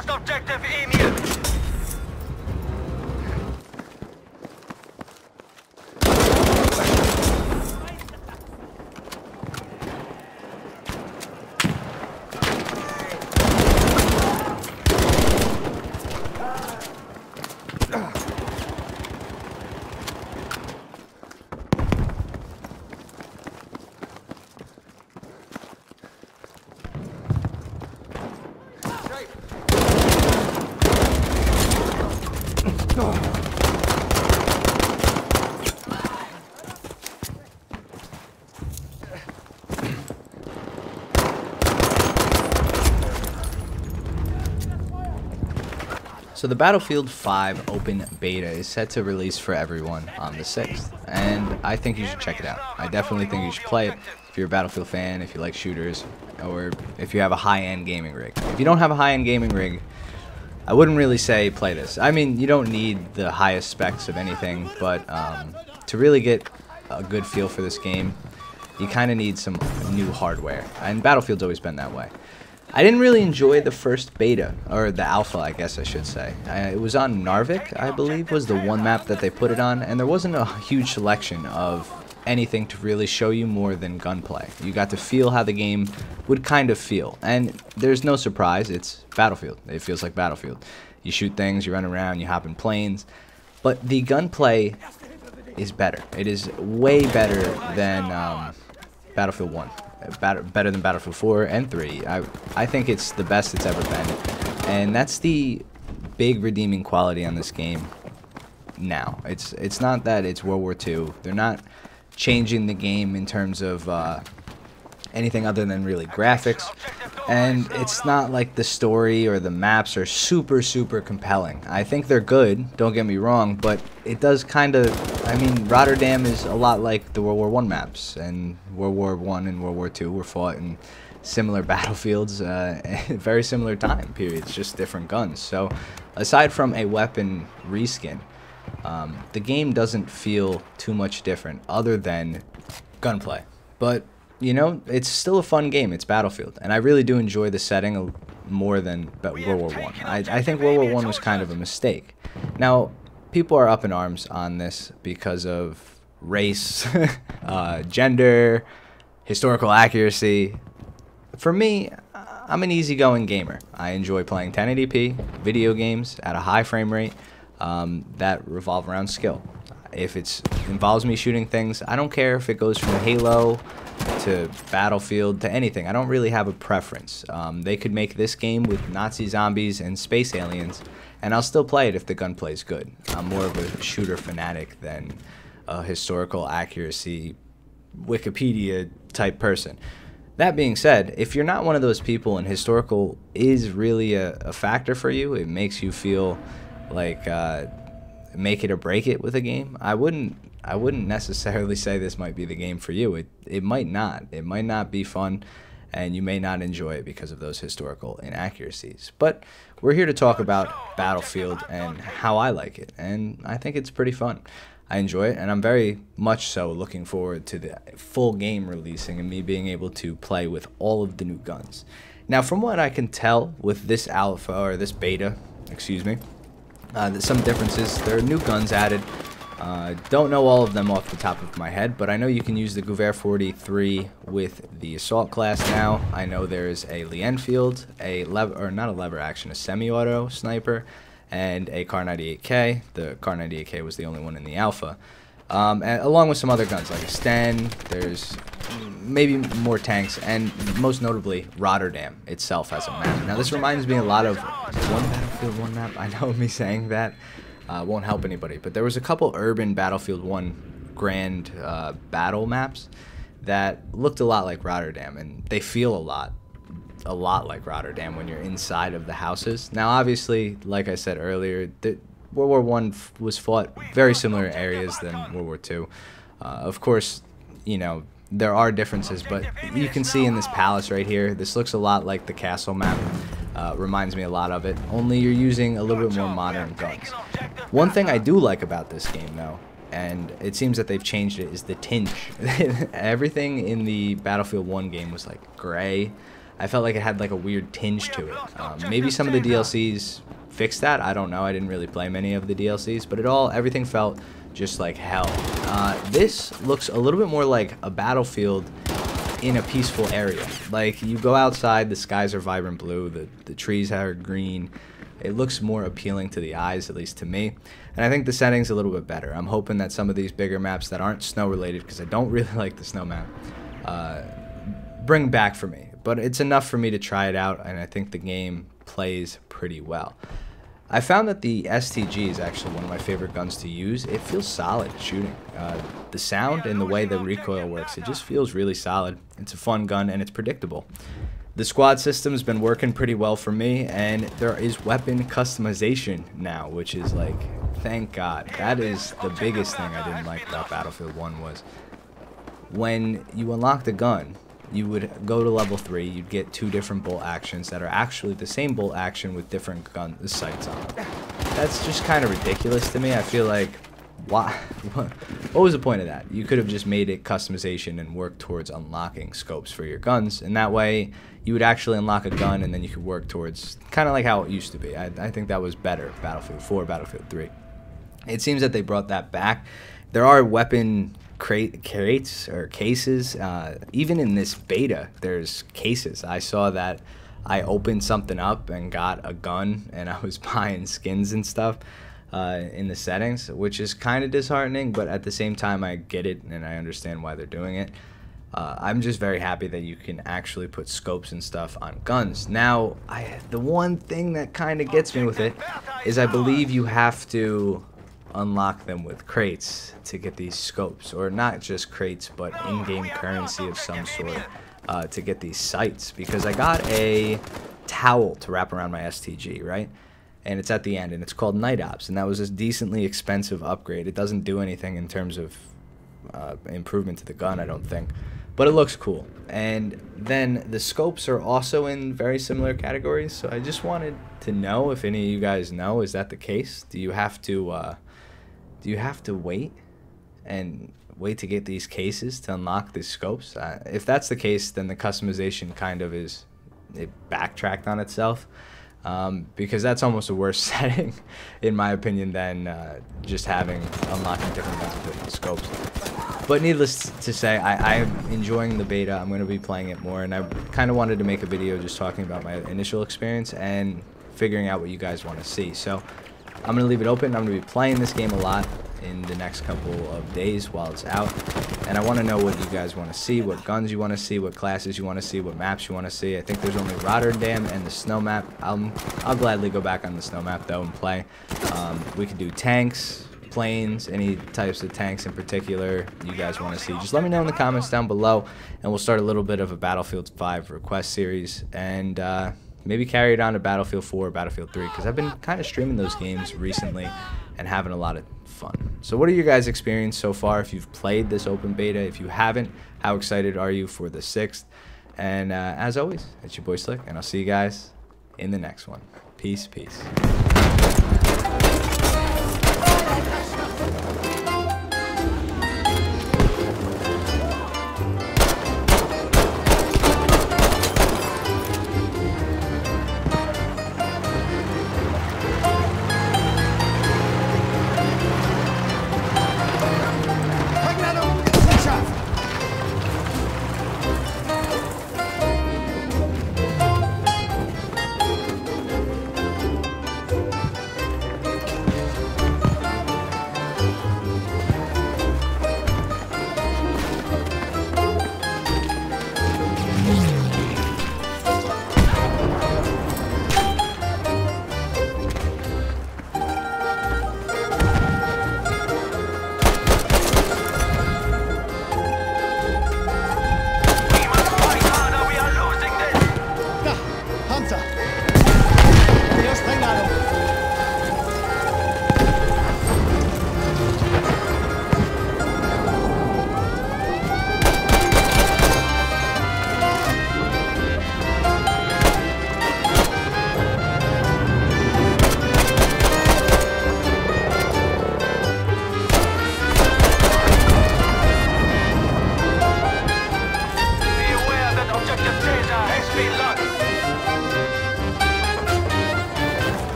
lost objective Emil. So the Battlefield 5 open beta is set to release for everyone on the 6th, and I think you should check it out. I definitely think you should play it if you're a Battlefield fan, if you like shooters, or if you have a high-end gaming rig. If you don't have a high-end gaming rig, I wouldn't really say play this. I mean, you don't need the highest specs of anything, but to really get a good feel for this game, you kind of need some new hardware, and Battlefield's always been that way. I didn't really enjoy the first beta, or the alpha, I guess I should say. It was on Narvik, I believe, was the one map that they put it on, and there wasn't a huge selection of anything to really show you more than gunplay. You got to feel how the game would kind of feel, and there's no surprise, it's Battlefield. It feels like Battlefield. You shoot things, you run around, you hop in planes, but the gunplay is better. It is way better than Battlefield 1. Better than Battlefield 4 and 3. I think it's the best it's ever been, and that's the big redeeming quality on this game now. It's not that it's World War II. They're not changing the game in terms of anything other than really graphics, and it's not like the story or the maps are super compelling. I think they're good, don't get me wrong, but it does kind of, I mean, Rotterdam is a lot like the World War I maps, and World War I and World War II were fought in similar battlefields, very similar time periods, just different guns. So aside from a weapon reskin, the game doesn't feel too much different other than gunplay. But you know, it's still a fun game. It's Battlefield, and I really do enjoy the setting more than World War I. I think World War I was kind of a mistake. Now, people are up in arms on this because of race, gender, historical accuracy. For me, I'm an easygoing gamer. I enjoy playing 1080p video games at a high frame rate that revolve around skill. If it involves me shooting things, I don't care if it goes from Halo to Battlefield to anything. I don't really have a preference. They could make this game with Nazi zombies and space aliens, and I'll still play it if the gunplay is good. I'm more of a shooter fanatic than a historical accuracy Wikipedia type person. That being said, if you're not one of those people and historical is really a factor for you, it makes you feel like make it or break it with a game, I wouldn't necessarily say this might be the game for you. It might not. It might not be fun, and you may not enjoy it because of those historical inaccuracies. But we're here to talk about Battlefield and how I like it, and I think it's pretty fun. I enjoy it, and I'm very much so looking forward to the full game releasing and me being able to play with all of the new guns. Now, from what I can tell with this alpha, or this beta, excuse me, there's some differences. There are new guns added. Don't know all of them off the top of my head, but I know you can use the Gewehr 43 with the assault class now. I know there's a Lee Enfield, a semi-auto sniper, and a Kar 98K. The Kar 98K was the only one in the alpha, along with some other guns like a Sten. There's maybe more tanks, and most notably Rotterdam itself has a map. Now this reminds me a lot of one Battlefield 1 map. I know me saying that won't help anybody, but there was a couple urban Battlefield 1 grand battle maps that looked a lot like Rotterdam, and they feel a lot like Rotterdam when you're inside of the houses. Now obviously, like I said earlier, World War I was fought very similar areas than World War II. Of course, you know, there are differences, but you can see in this palace right here, this looks a lot like the castle map. Reminds me a lot of it, only you're using a little bit more modern guns. One thing I do like about this game, though, and it seems that they've changed it, is the tinge. Everything in the Battlefield 1 game was like gray. I felt like it had like a weird tinge to it. Maybe some of the DLCs fixed that. I don't know. I didn't really play many of the DLCs, but everything felt just like hell. This looks a little bit more like a Battlefield in a peaceful area. Like, you go outside, the skies are vibrant blue, the trees are green. It looks more appealing to the eyes, at least to me. And I think the setting's a little bit better. I'm hoping that some of these bigger maps that aren't snow related, because I don't really like the snow map, bring back for me. But it's enough for me to try it out, and I think the game plays pretty well. I found that the STG is actually one of my favorite guns to use. It feels solid shooting. The sound and the way the recoil works, it just feels really solid. It's a fun gun and it's predictable. The squad system has been working pretty well for me, and there is weapon customization now, which is like, thank God. That is the biggest thing I didn't like about Battlefield 1 was when you unlocked a gun, you would go to level 3, you'd get 2 different bolt actions that are actually the same bolt action with different gun sights on them. That's just kind of ridiculous to me. I feel like, why? What was the point of that? You could have just made it customization and worked towards unlocking scopes for your guns, and that way you would actually unlock a gun and then you could work towards kind of like how it used to be. I think that was better, Battlefield 4, Battlefield 3. It seems that they brought that back. There are weapon crates or cases. Even in this beta, there's cases. I saw that I opened something up and got a gun, and I was buying skins and stuff in the settings, which is kind of disheartening, but at the same time I get it and I understand why they're doing it. I'm just very happy that you can actually put scopes and stuff on guns. Now, the one thing that kind of gets me with it is I believe you have to unlock them with crates to get these scopes, or not just crates but in-game currency of some sort to get these sights, because I got a towel to wrap around my STG, right? And it's at the end and it's called Night Ops, and that was a decently expensive upgrade. It doesn't do anything in terms of improvement to the gun, I don't think, but it looks cool. And then the scopes are also in very similar categories, so I just wanted to know if any of you guys know, is that the case? Do you have to wait to get these cases to unlock these scopes? If that's the case, then the customization kind of it backtracked on itself, because that's almost a worse setting, in my opinion, than just unlocking different guns with different scopes. But needless to say, I'm enjoying the beta. I'm going to be playing it more, and I kind of wanted to make a video just talking about my initial experience and figuring out what you guys want to see. So I'm going to leave it open. I'm going to be playing this game a lot in the next couple of days while it's out, and I want to know what you guys want to see, what guns you want to see, what classes you want to see, what maps you want to see. I think there's only Rotterdam and the snow map. I'll gladly go back on the snow map though and play. We could do tanks, planes, any types of tanks in particular you guys want to see. Just let me know in the comments down below, and we'll start a little bit of a Battlefield 5 request series, and maybe carry it on to Battlefield 4 or Battlefield 3, because I've been kind of streaming those games recently and having a lot of fun. So what are your guys' experience so far? If you've played this open beta, if you haven't, how excited are you for the 6th? And as always, it's your boy Slick, and I'll see you guys in the next one. Peace, peace.